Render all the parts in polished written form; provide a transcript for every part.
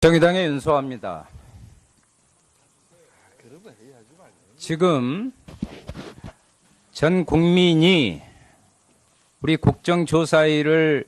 정의당에 연소합니다. 지금 전 국민이 우리 국정조사위를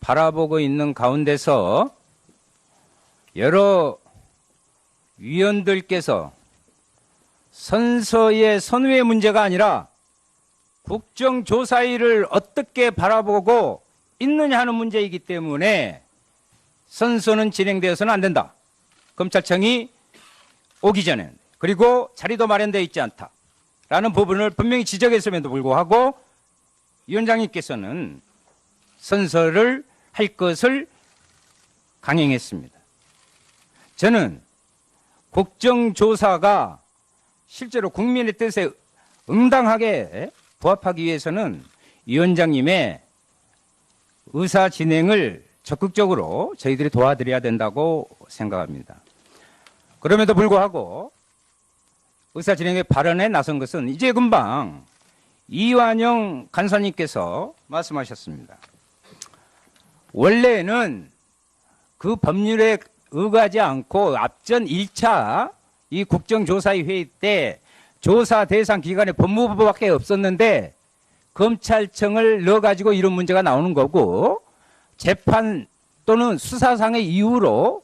바라보고 있는 가운데서 여러 위원들께서 선서의 선후의 문제가 아니라 국정조사위를 어떻게 바라보고 있느냐 하는 문제이기 때문에 선서는 진행되어서는 안 된다. 검찰청이 오기 전에 그리고 자리도 마련되어 있지 않다라는 부분을 분명히 지적했음에도 불구하고 위원장님께서는 선서를 할 것을 강행했습니다. 저는 국정조사가 실제로 국민의 뜻에 응당하게 부합하기 위해서는 위원장님의 의사 진행을 적극적으로 저희들이 도와드려야 된다고 생각합니다. 그럼에도 불구하고 의사 진행의 발언에 나선 것은 이제 금방 이완영 간사님께서 말씀하셨습니다. 원래는 그 법률에 의거하지 않고 앞전 1차 이 국정조사위 회의 때 조사 대상 기관에 법무부밖에 없었는데 검찰청을 넣어가지고 이런 문제가 나오는 거고 재판 또는 수사상의 이유로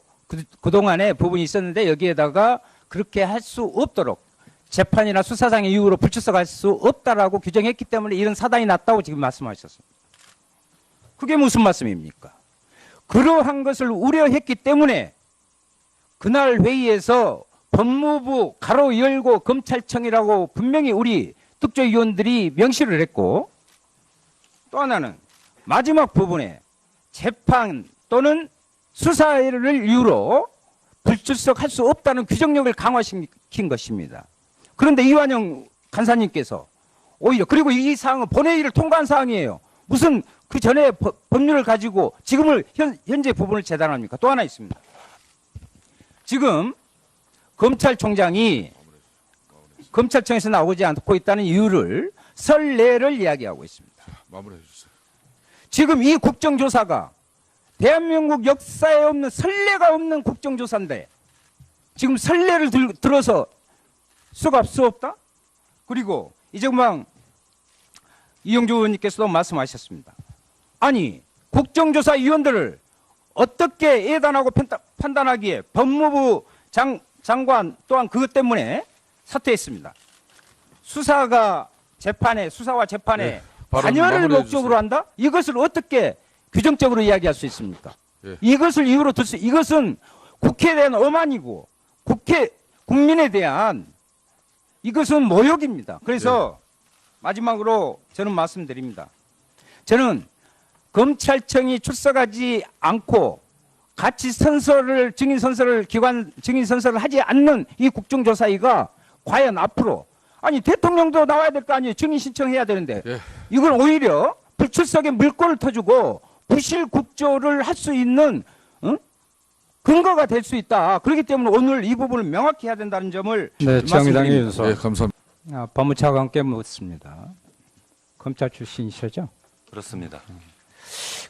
그동안에 부분이 있었는데 여기에다가 그렇게 할 수 없도록 재판이나 수사상의 이유로 불출석할 수 없다라고 규정했기 때문에 이런 사단이 났다고 지금 말씀하셨습니다. 그게 무슨 말씀입니까? 그러한 것을 우려했기 때문에 그날 회의에서 법무부 가로 열고 검찰청이라고 분명히 우리 특조위원들이 명시를 했고 또 하나는 마지막 부분에 재판 또는 수사를 이유로 불출석할 수 없다는 규정력을 강화시킨 것입니다. 그런데 이완영 간사님께서 오히려 그리고 이 사항은 본회의를 통과한 사항이에요. 무슨 그 전에 법률을 가지고 지금을 현재 부분을 재단합니까? 또 하나 있습니다. 지금 검찰총장이 검찰청에서 나오지 않고 있다는 이유를 선례를 이야기하고 있습니다. 마무리해 주세요. 지금 이 국정조사가 대한민국 역사에 없는 선례가 없는 국정조사인데 지금 선례를 들어서 수갑 수 없다? 그리고 이제 금방 이영주 의원님께서도 말씀하셨습니다. 아니 국정조사위원들을 어떻게 예단하고 판단하기에 법무부 장관 또한 그것 때문에 사퇴했습니다. 수사와 재판에 관여를 목적으로 한다? 이것을 어떻게 규정적으로 이야기할 수 있습니까? 예. 이것을 이유로 이것은 국회에 대한 엄한이고 국민에 대한 이것은 모욕입니다. 그래서 마지막으로 저는 말씀드립니다. 저는 검찰청이 출석하지 않고 같이 증인 선서를 하지 않는 이 국정조사위가 과연 앞으로 아니 대통령도 나와야 될 거 아니에요. 증인 신청해야 되는데 이걸 오히려 불출석에 물꼬를 터주고 부실 국조를 할 수 있는 근거가 될 수 있다. 그렇기 때문에 오늘 이 부분을 명확히 해야 된다는 점을 정의당의 윤소. 네, 감사합니다. 법무차관께 묻습니다. 검찰 출신이시죠? 그렇습니다.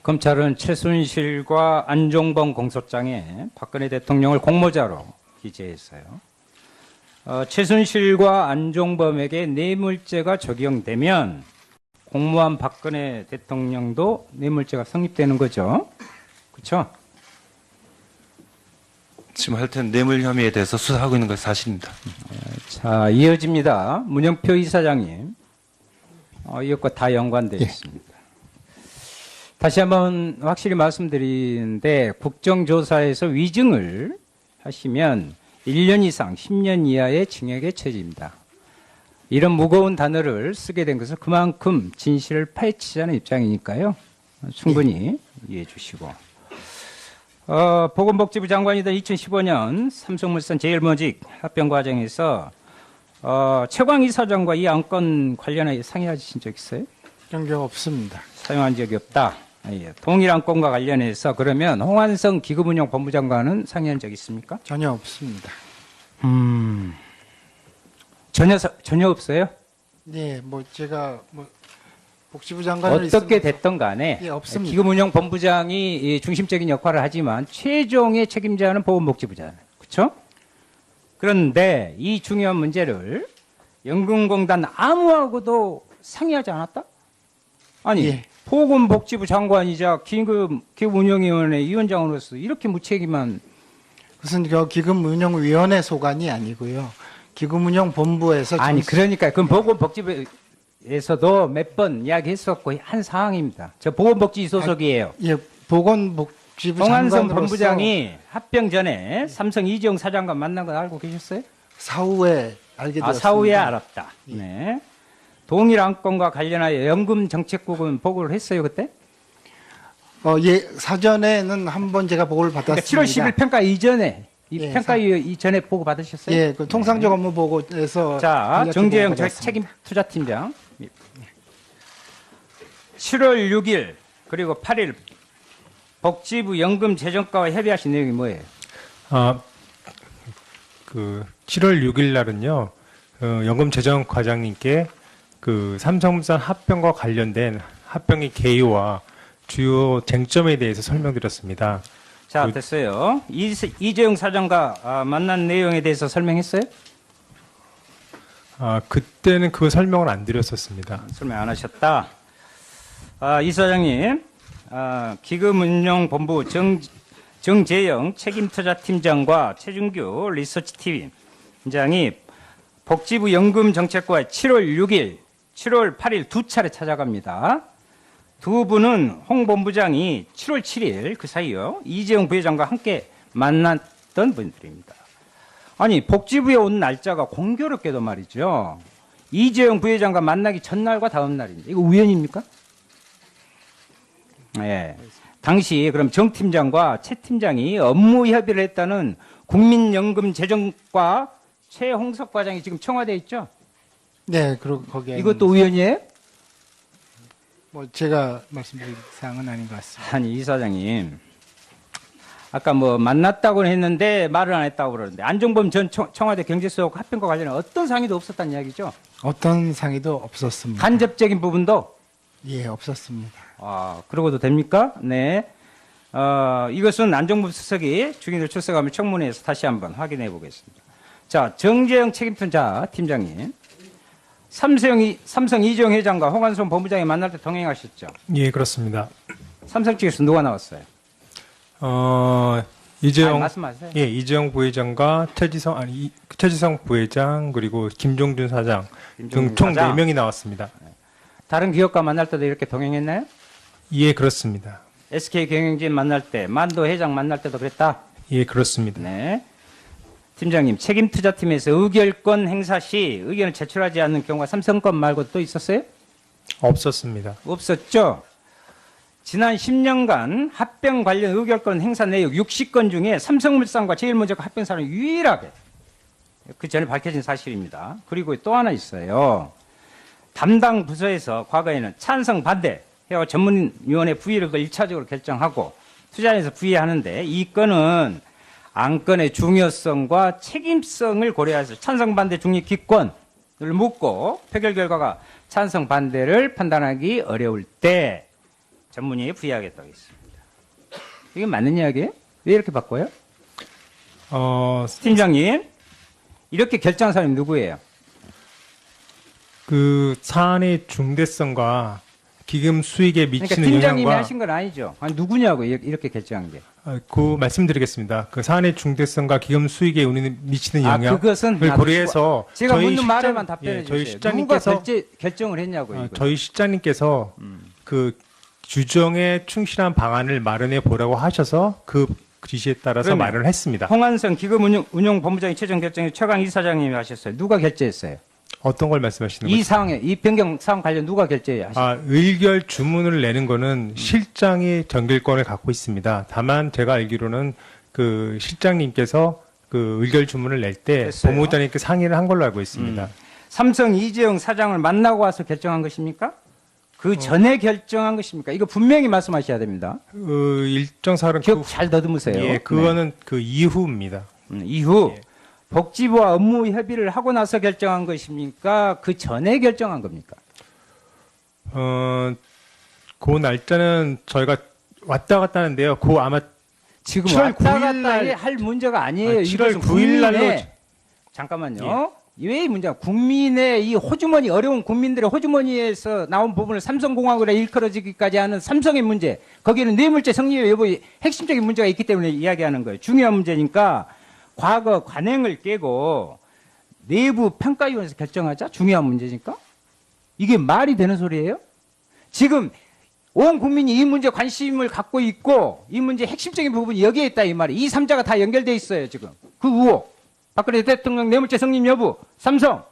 검찰은 최순실과 안종범 공소장에 박근혜 대통령을 공모자로 기재했어요. 최순실과 안종범에게 뇌물죄가 적용되면 공모한 박근혜 대통령도 뇌물죄가 성립되는 거죠. 그렇죠? 지금 하여튼 뇌물 혐의에 대해서 수사하고 있는 것이 사실입니다. 자, 이어집니다. 문영표 이사장님. 이것과 다 연관되어 있습니다. 다시 한번 확실히 말씀드리는데 국정조사에서 위증을 하시면 1년 이상 10년 이하의 징역에 처해집니다. 이런 무거운 단어를 쓰게 된 것은 그만큼 진실을 파헤치자는 입장이니까요. 충분히 이해해 주시고. 보건복지부 장관이던 2015년 삼성물산 제일모직 합병 과정에서 최광 이사장과 이 안건 관련해 상의하신 적 있어요? 그런 게 없습니다. 사용한 적이 없다. 예. 동일 안건과 관련해서 그러면 홍한성 기금운용본부장관은 상의한 적 있습니까? 전혀 없습니다. 전혀 없어요? 네, 제가 복지부 장관을 어떻게 있으면서- 됐든 간에 예, 없습니다. 기금운용본부장이 이 중심적인 역할을 하지만 최종의 책임자는 보건복지부잖아요. 그렇죠? 그런데 이 중요한 문제를 연금공단 아무하고도 상의하지 않았다? 아니 예. 보건복지부 장관이자 기금운용위원회 위원장으로서 이렇게 무책임한 그것은 기금운용위원회 소관이 아니고요. 기금운용본부에서 아니 정- 그러니까 그건 보건복지부에서도 몇 번 이야기했었고 한 사항입니다. 저 보건복지 소속이에요. 예, 보건복지부 홍한선 장관으로서 본부장이 합병 전에 삼성 이재용 사장과 만난 거 알고 계셨어요? 사후에 알게 되었습니다. 사후에 알았다. 네. 동일 안건과 관련하여 연금 정책국은 보고를 했어요 그때? 예, 사전에는 한번 제가 보고를 그러니까 받았습니다. 7월 10일 평가 이전에 예, 평가 이전에 보고 받으셨어요? 예, 그 통상적 업무 보고에서 자, 이렇게 정재영 보고 받았습니다. 책임 투자팀장. 7월 6일 그리고 8일 복지부 연금 재정과와 협의하신 내용이 뭐예요? 그 7월 6일 날은요, 연금재정 과장님께 그 삼성물산 합병과 관련된 합병의 개요와 주요 쟁점에 대해서 설명드렸습니다. 자, 됐어요. 이재용 사장과 만난 내용에 대해서 설명했어요? 그때는 그 설명을 안 드렸었습니다. 설명 안 하셨다. 이 사장님, 기금운용본부 정재영 책임투자팀장과 최준규 리서치팀장이 복지부 연금정책과에 7월 6일, 7월 8일 두 차례 찾아갑니다. 두 분은 홍 본부장이 7월 7일 그 사이요 이재용 부회장과 함께 만났던 분들입니다. 아니 복지부에 온 날짜가 공교롭게도 말이죠. 이재용 부회장과 만나기 전날과 다음 날입니다. 이거 우연입니까? 예. 당시 그럼 정 팀장과 최 팀장이 업무 협의를 했다는 국민연금재정과 최홍석 과장이 지금 청와대에 있죠? 네, 그리고 거기에 이것도 우연이에요? 뭐 제가 말씀드릴 사항은 아닌 것 같습니다. 아니 이 사장님 아까 뭐 만났다고는 했는데 말을 안 했다고 그러는데 안종범 전 청와대 경제수석 합병과 관련해 어떤 상의도 없었다는 이야기죠? 어떤 상의도 없었습니다. 간접적인 부분도 예, 없었습니다. 그러고도 됩니까? 네. 이것은 안종범 수석이 중인들 출석하면 청문회에서 다시 한번 확인해 보겠습니다. 자, 정재영 책임투자 팀장님. 삼성 이재용 회장과 홍한선 본부장이 만날 때 동행하셨죠? 예, 그렇습니다. 삼성 측에서 누가 나왔어요? 이재용 말씀하세요. 예, 이재용 부회장과 최지성 부회장 그리고 김종준 사장 등 총 사장. 4명이 나왔습니다. 다른 기업가 만날 때도 이렇게 동행했나요? 예, 그렇습니다. SK 경영진 만날 때, 만도 회장 만날 때도 그랬다? 예, 그렇습니다. 네. 팀장님, 책임투자팀에서 의결권 행사 시 의견을 제출하지 않는 경우가 삼성건 말고 또 있었어요? 없었습니다. 없었죠? 지난 10년간 합병 관련 의결권 행사 내역 60건 중에 삼성물산과 제일모직과 합병 사람이 유일하게 그 전에 밝혀진 사실입니다. 그리고 또 하나 있어요. 담당 부서에서 과거에는 찬성 반대 해와 전문위원회 부의를 1차적으로 결정하고 투자에서 부의하는데 이 건은 안건의 중요성과 책임성을 고려해서 찬성 반대 중립 기권을 묻고 표결 결과가 찬성 반대를 판단하기 어려울 때 전문위에 부의하겠다고 했습니다. 이게 맞는 이야기예요? 왜 이렇게 바꿔요? 팀장님, 이렇게 결정한 사람이 누구예요? 그 사안의 중대성과 기금 수익에 그러니까 미치는 팀장님이 영향과 하신 건 아니죠. 아니, 누구냐고 이렇게 결정한 게. 그 말씀드리겠습니다. 그 사안의 중대성과 기금 수익에 미치는 영향을 그것은 고려해서 제가 저희 묻는 실장- 말에만 답변해 예, 저희 주세요. 누가 실장님께서 결정을 했냐고요. 이거. 저희 실장님께서 그 규정에 충실한 방안을 마련해 보라고 하셔서 그 지시에 따라서 그러면 마련을 했습니다. 홍한선 기금운용본부장이 최종 결정을 최강 이사장님이 하셨어요. 누가 결재했어요? 어떤 걸 말씀하시는 이 거죠? 상황에 이 변경 사항 관련 누가 결재하셨어요? 의결 주문을 내는 거는 실장이 정결권을 갖고 있습니다. 다만 제가 알기로는 그 실장님께서 그 의결 주문을 낼 때 됐어요. 법무부장님께 상의를 한 걸로 알고 있습니다. 삼성 이재용 사장을 만나고 와서 결정한 것입니까? 그 전에 결정한 것입니까? 이거 분명히 말씀하셔야 됩니다. 일정 사항은 기억 잘 더듬으세요. 예, 그거는 그 이후입니다. 이후 예. 복지부와 업무 협의를 하고 나서 결정한 것입니까? 그 전에 결정한 겁니까? 그 날짜는 저희가 왔다 갔다 하는데요. 그 아마 지금 7월 왔다 9일 갔다 날- 할 문제가 아니에요. 7월 이것은 9일 날로 국민의- 잠깐만요. 왜 문제가 국민의 이 호주머니 어려운 국민들의 호주머니에서 나온 부분을 삼성공학으로 일컬어지기까지 하는 삼성의 문제. 거기에는 뇌물죄 성립 여부의 핵심적인 문제가 있기 때문에 이야기하는 거예요. 중요한 문제니까 과거 관행을 깨고 내부 평가위원회에서 결정하자. 중요한 문제니까. 이게 말이 되는 소리예요? 지금 온 국민이 이 문제 관심을 갖고 있고 이 문제 핵심적인 부분이 여기에 있다 이 말이에요. 이 3자가 다 연결돼 있어요 지금. 그 의혹. 박근혜 대통령 뇌물죄 성립 여부. 삼성.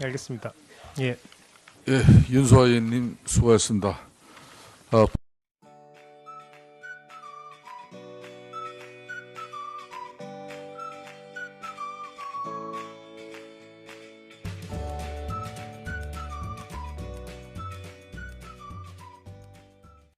알겠습니다. 예. 예, 윤소아 의원님 수고하셨습니다.